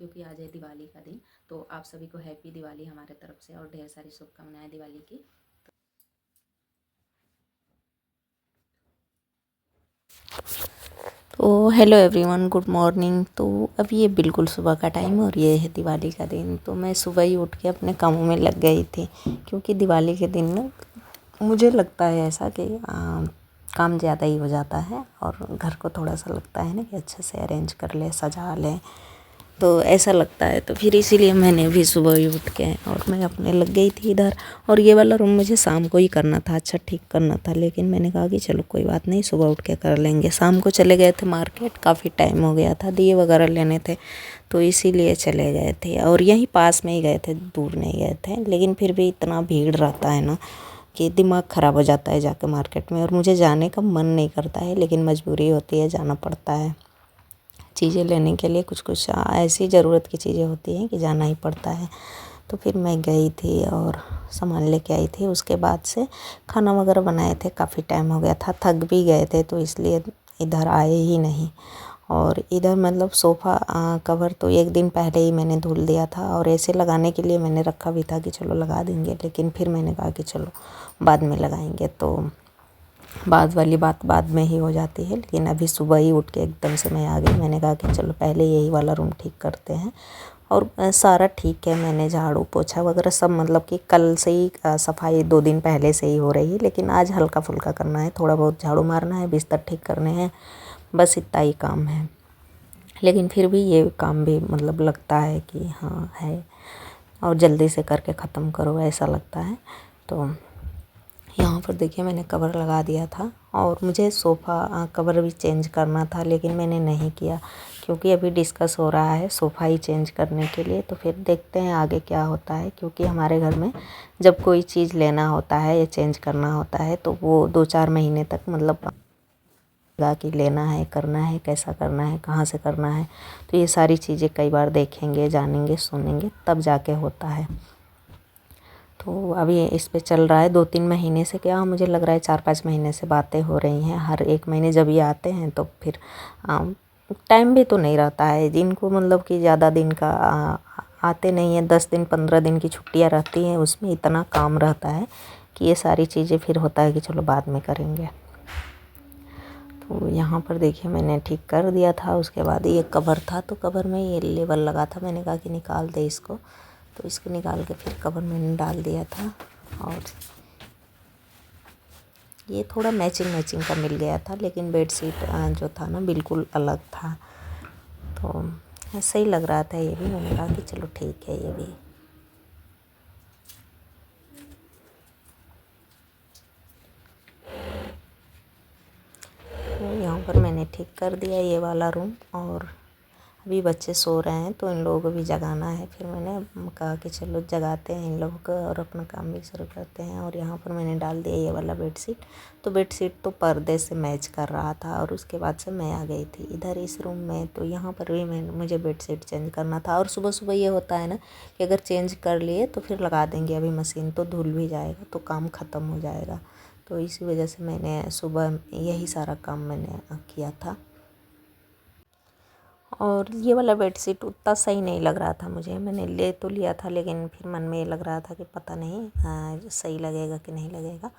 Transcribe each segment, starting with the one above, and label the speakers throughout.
Speaker 1: क्योंकि आज है दिवाली का दिन। तो आप सभी को हैप्पी दिवाली हमारे तरफ से और ढेर सारी शुभकामनाएं दिवाली की।
Speaker 2: तो हेलो एवरीवन, गुड मॉर्निंग। तो अभी ये बिल्कुल सुबह का टाइम और ये है दिवाली का दिन। तो मैं सुबह ही उठ के अपने कामों में लग गई थी, क्योंकि दिवाली के दिन ना मुझे लगता है ऐसा कि काम ज़्यादा ही हो जाता है और घर को थोड़ा सा लगता है ना कि अच्छे से अरेंज कर ले, सजा लें, तो ऐसा लगता है। तो फिर इसीलिए मैंने भी सुबह ही उठ के और मैं अपने लग गई थी इधर। और ये वाला रूम मुझे शाम को ही करना था, अच्छा ठीक करना था, लेकिन मैंने कहा कि चलो कोई बात नहीं, सुबह उठ के कर लेंगे। शाम को चले गए थे मार्केट, काफ़ी टाइम हो गया था, दिए वगैरह लेने थे, तो इसीलिए चले गए थे। और यहीं पास में ही गए थे, दूर नहीं गए थे, लेकिन फिर भी इतना भीड़ रहता है ना कि दिमाग ख़राब हो जाता है जाके मार्केट में। और मुझे जाने का मन नहीं करता है, लेकिन मजबूरी होती है, जाना पड़ता है चीज़ें लेने के लिए। कुछ कुछ ऐसी ज़रूरत की चीज़ें होती हैं कि जाना ही पड़ता है। तो फिर मैं गई थी और सामान लेके आई थी। उसके बाद से खाना वगैरह बनाए थे, काफ़ी टाइम हो गया था, थक भी गए थे, तो इसलिए इधर आए ही नहीं। और इधर मतलब सोफ़ा कवर तो एक दिन पहले ही मैंने धुल दिया था, और ऐसे लगाने के लिए मैंने रखा भी था कि चलो लगा देंगे, लेकिन फिर मैंने कहा कि चलो बाद में लगाएंगे। तो बाद वाली बात बाद में ही हो जाती है, लेकिन अभी सुबह ही उठ के एकदम से मैं आ गई। मैंने कहा कि चलो पहले यही वाला रूम ठीक करते हैं। और सारा ठीक है, मैंने झाड़ू पोछा वगैरह सब, मतलब कि कल से ही सफाई 2 दिन पहले से ही हो रही है, लेकिन आज हल्का फुल्का करना है, थोड़ा बहुत झाड़ू मारना है, बिस्तर ठीक करने हैं, बस इतना ही काम है। लेकिन फिर भी ये काम भी मतलब लगता है कि हाँ है, और जल्दी से करके ख़त्म करो ऐसा लगता है। तो यहाँ पर देखिए मैंने कवर लगा दिया था, और मुझे सोफ़ा कवर भी चेंज करना था, लेकिन मैंने नहीं किया, क्योंकि अभी डिस्कस हो रहा है सोफ़ा ही चेंज करने के लिए। तो फिर देखते हैं आगे क्या होता है, क्योंकि हमारे घर में जब कोई चीज़ लेना होता है या चेंज करना होता है तो वो 2-4 महीने तक मतलब लगा कि लेना है, करना है, कैसा करना है, कहाँ से करना है। तो ये सारी चीज़ें कई बार देखेंगे, जानेंगे, सुनेंगे, तब जाके होता है। तो अभी इस पे चल रहा है 2-3 महीने से, क्या मुझे लग रहा है 4-5 महीने से बातें हो रही हैं। हर एक महीने जब ये आते हैं तो फिर टाइम भी तो नहीं रहता है जिनको, मतलब कि ज़्यादा दिन का आते नहीं हैं, 10 दिन 15 दिन की छुट्टियाँ रहती हैं, उसमें इतना काम रहता है कि ये सारी चीज़ें फिर होता है कि चलो बाद में करेंगे। तो यहाँ पर देखिए मैंने ठीक कर दिया था। उसके बाद ये कवर था, तो कवर में ये लेबल लगा था, मैंने कहा कि निकाल दे इसको, तो इसको निकाल के फिर कवर मैंने डाल दिया था। और ये थोड़ा मैचिंग मैचिंग का मिल गया था, लेकिन बेडशीट जो था ना बिल्कुल अलग था, तो सही लग रहा था ये भी। मैंने कहा कि चलो ठीक है ये भी। तो यहाँ पर मैंने ठीक कर दिया ये वाला रूम, और अभी बच्चे सो रहे हैं तो इन लोगों को भी जगाना है। फिर मैंने कहा कि चलो जगाते हैं इन लोगों को और अपना काम भी शुरू करते हैं। और यहाँ पर मैंने डाल दिया ये वाला बेडशीट। तो बेडशीट तो पर्दे से मैच कर रहा था, और उसके बाद से मैं आ गई थी इधर इस रूम में। तो यहाँ पर भी मुझे बेडशीट चेंज करना था। और सुबह सुबह ये होता है ना कि अगर चेंज कर लिए तो फिर लगा देंगे अभी मशीन, तो धुल भी जाएगा, तो काम ख़त्म हो जाएगा। तो इसी वजह से मैंने सुबह यही सारा काम मैंने किया था। और ये वाला बेडशीट उतना सही नहीं लग रहा था मुझे, मैंने ले तो लिया था, लेकिन फिर मन में ये लग रहा था कि पता नहीं सही लगेगा कि नहीं लगेगा।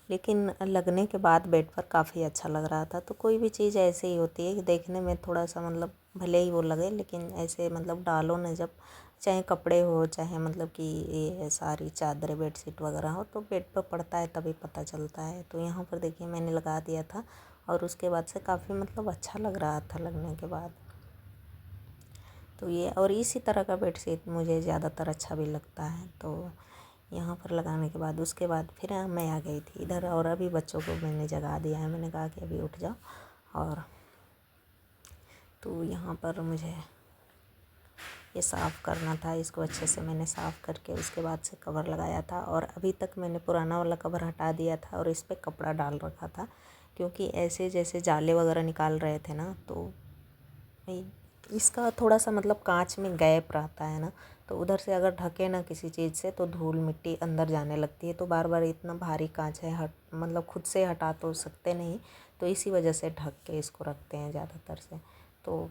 Speaker 2: लेकिन लगने के बाद बेड पर काफ़ी अच्छा लग रहा था। तो कोई भी चीज़ ऐसे ही होती है कि देखने में थोड़ा सा मतलब भले ही वो लगे, लेकिन ऐसे मतलब डालो ना जब, चाहे कपड़े हो चाहे मतलब कि ये सारी चादरें बेडशीट वगैरह हो, तो बेड पर पड़ता है तभी पता चलता है। तो यहाँ पर देखिए मैंने लगा दिया था, और उसके बाद से काफ़ी मतलब अच्छा लग रहा था लगने के बाद। तो ये और इसी तरह का बेडशीट मुझे ज़्यादातर अच्छा भी लगता है। तो यहाँ पर लगाने के बाद उसके बाद फिर मैं आ गई थी इधर, और अभी बच्चों को मैंने जगा दिया है। मैंने कहा कि अभी उठ जाओ। और तो यहाँ पर मुझे ये साफ़ करना था, इसको अच्छे से मैंने साफ़ करके उसके बाद से कवर लगाया था। और अभी तक मैंने पुराना वाला कवर हटा दिया था और इस पर कपड़ा डाल रखा था, क्योंकि ऐसे जैसे जाले वगैरह निकाल रहे थे ना, तो इसका थोड़ा सा मतलब कांच में गैप रहता है ना, तो उधर से अगर ढके ना किसी चीज़ से तो धूल मिट्टी अंदर जाने लगती है। तो बार बार इतना भारी कांच है, मतलब खुद से हटा तो सकते नहीं, तो इसी वजह से ढक के इसको रखते हैं ज़्यादातर से। तो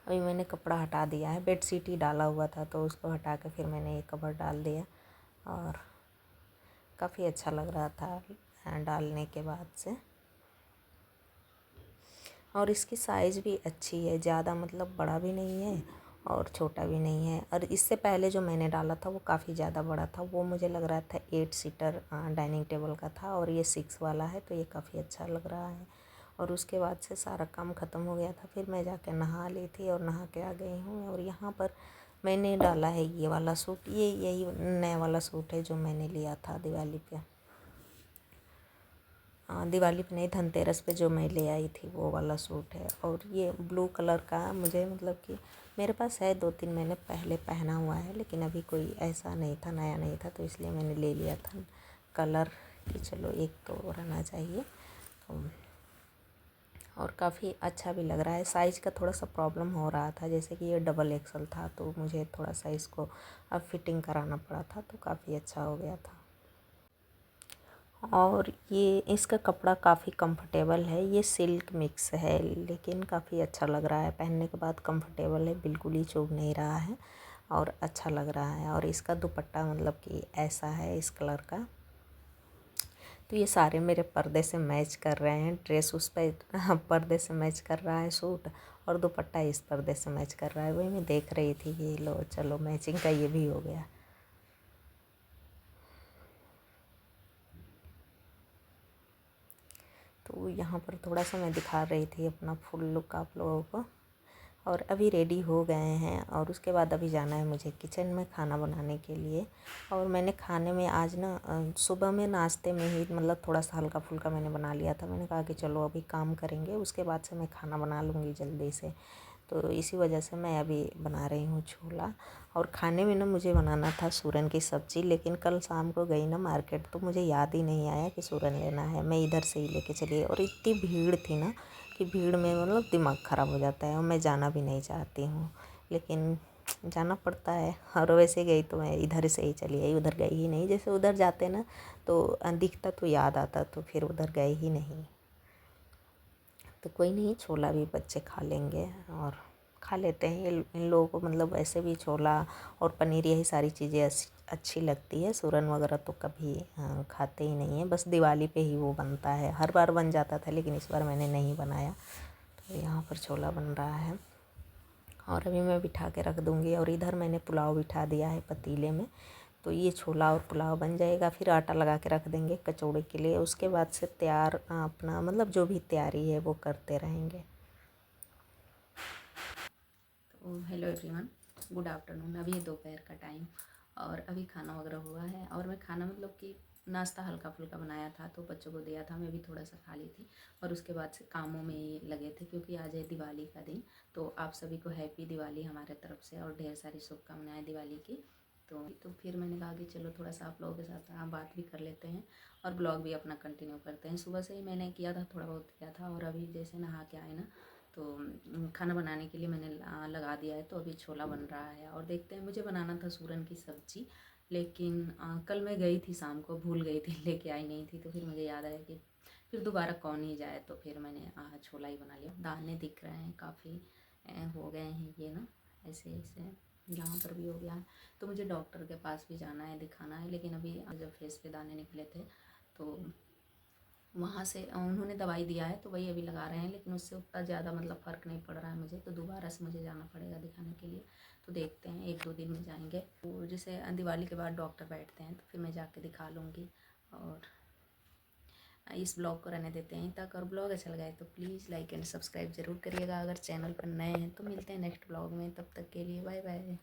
Speaker 2: अभी मैंने कपड़ा हटा दिया है, बेडशीट ही डाला हुआ था तो उसको हटा के फिर मैंने ये कवर डाल दिया और काफ़ी अच्छा लग रहा था डालने के बाद से। और इसकी साइज़ भी अच्छी है, ज़्यादा मतलब बड़ा भी नहीं है और छोटा भी नहीं है। और इससे पहले जो मैंने डाला था वो काफ़ी ज़्यादा बड़ा था, वो मुझे लग रहा था 8 सीटर डाइनिंग टेबल का था और ये 6 वाला है, तो ये काफ़ी अच्छा लग रहा है। और उसके बाद से सारा काम ख़त्म हो गया था, फिर मैं जाके नहा ली थी और नहा के आ गई हूँ। और यहाँ पर मैंने डाला है ये वाला सूट, ये यही नया वाला सूट है जो मैंने लिया था दिवाली पे। दिवाली पे नहीं, धनतेरस पे जो मैं ले आई थी वो वाला सूट है। और ये ब्लू कलर का मुझे मतलब कि मेरे पास है 2-3 मैंने पहले पहना हुआ है, लेकिन अभी कोई ऐसा नहीं था, नया नहीं था, तो इसलिए मैंने ले लिया था कलर कि चलो एक तो रहना चाहिए। तो और काफ़ी अच्छा भी लग रहा है। साइज़ का थोड़ा सा प्रॉब्लम हो रहा था, जैसे कि ये डबल एक्सल था तो मुझे थोड़ा सा इसको अब फिटिंग कराना पड़ा था, तो काफ़ी अच्छा हो गया था। और ये इसका कपड़ा काफ़ी कंफर्टेबल है, ये सिल्क मिक्स है लेकिन काफ़ी अच्छा लग रहा है, पहनने के बाद कंफर्टेबल है, बिल्कुल ही चुभ नहीं रहा है और अच्छा लग रहा है। और इसका दुपट्टा मतलब कि ऐसा है इस कलर का, तो ये सारे मेरे पर्दे से मैच कर रहे हैं। ड्रेस उस पर पर्दे से मैच कर रहा है सूट, और दुपट्टा इस पर्दे से मैच कर रहा है। वही मैं देख रही थी कि लो चलो मैचिंग का ये भी हो गया। तो यहाँ पर थोड़ा सा मैं दिखा रही थी अपना फुल लुक आप लोगों को। और अभी रेडी हो गए हैं और उसके बाद अभी जाना है मुझे किचन में खाना बनाने के लिए। और मैंने खाने में आज ना सुबह में नाश्ते में ही मतलब थोड़ा सा हल्का फुल्का मैंने बना लिया था। मैंने कहा कि चलो अभी काम करेंगे, उसके बाद से मैं खाना बना लूँगी जल्दी से, तो इसी वजह से मैं अभी बना रही हूँ छोला। और खाने में ना मुझे बनाना था सूरन की सब्ज़ी, लेकिन कल शाम को गई ना मार्केट तो मुझे याद ही नहीं आया कि सूरन लेना है, मैं इधर से ही लेके चली। और इतनी भीड़ थी ना कि भीड़ में मतलब दिमाग ख़राब हो जाता है और मैं जाना भी नहीं चाहती हूँ, लेकिन जाना पड़ता है। और वैसे गई तो मैं इधर से ही चली आई, उधर गई ही नहीं। जैसे उधर जाते ना तो दिखता तो याद आता, तो फिर उधर गए ही नहीं। तो कोई नहीं, छोला भी बच्चे खा लेंगे और खा लेते हैं। इन लोगों को मतलब ऐसे भी छोला और पनीर यही सारी चीज़ें अच्छी लगती है। सूरन वगैरह तो कभी खाते ही नहीं है, बस दिवाली पे ही वो बनता है। हर बार बन जाता था लेकिन इस बार मैंने नहीं बनाया। तो यहाँ पर छोला बन रहा है और अभी मैं बिठा के रख दूँगी। और इधर मैंने पुलाव बिठा दिया है पतीले में, तो ये छोला और पुलाव बन जाएगा। फिर आटा लगा के रख देंगे कचौड़ी के लिए, उसके बाद से तैयार अपना मतलब जो भी तैयारी है वो करते रहेंगे।
Speaker 1: तो हेलो एवरीवन, गुड आफ्टरनून। अभी दोपहर का टाइम और अभी खाना वगैरह हुआ है। और मैं खाना मतलब कि नाश्ता हल्का फुल्का बनाया था तो बच्चों को दिया था, मैं भी थोड़ा सा खा ली थी। और उसके बाद से कामों में ही लगे थे क्योंकि आज है दिवाली का दिन। तो आप सभी को हैप्पी दिवाली हमारे तरफ से और ढेर सारी शुभकामनाएं दिवाली की। तो फिर मैंने कहा कि चलो थोड़ा सा आप लोगों के साथ बात भी कर लेते हैं और ब्लॉग भी अपना कंटिन्यू करते हैं। सुबह से ही मैंने किया था, थोड़ा बहुत किया था, और अभी जैसे नहा के आए ना तो खाना बनाने के लिए मैंने लगा दिया है। तो अभी छोला बन रहा है और देखते हैं। मुझे बनाना था सूरन की सब्ज़ी, लेकिन कल मैं गई थी शाम को, भूल गई थी, लेके आई नहीं थी। तो फिर मुझे याद आया कि फिर दोबारा कौन ही जाए, तो फिर मैंने छोला ही बना लिया। दाने दिख रहे हैं काफ़ी हो गए हैं ये ना, ऐसे ऐसे यहाँ पर भी हो गया है। तो मुझे डॉक्टर के पास भी जाना है, दिखाना है। लेकिन अभी जब फेस पे दाने निकले थे तो वहाँ से उन्होंने दवाई दिया है तो वही अभी लगा रहे हैं, लेकिन उससे उतना ज़्यादा मतलब फ़र्क नहीं पड़ रहा है मुझे। तो दोबारा से मुझे जाना पड़ेगा दिखाने के लिए। तो देखते हैं, 1-2 दिन में जाएंगे। तो जैसे दिवाली के बाद डॉक्टर बैठते हैं तो फिर मैं जाके दिखा लूँगी। और इस ब्लॉग को रहने देते हैं तक। और ब्लॉग अच्छा लगा है तो प्लीज़ लाइक एंड सब्सक्राइब ज़रूर करिएगा अगर चैनल पर नए हैं। तो मिलते हैं नेक्स्ट ब्लॉग में, तब तक के लिए बाय बाय।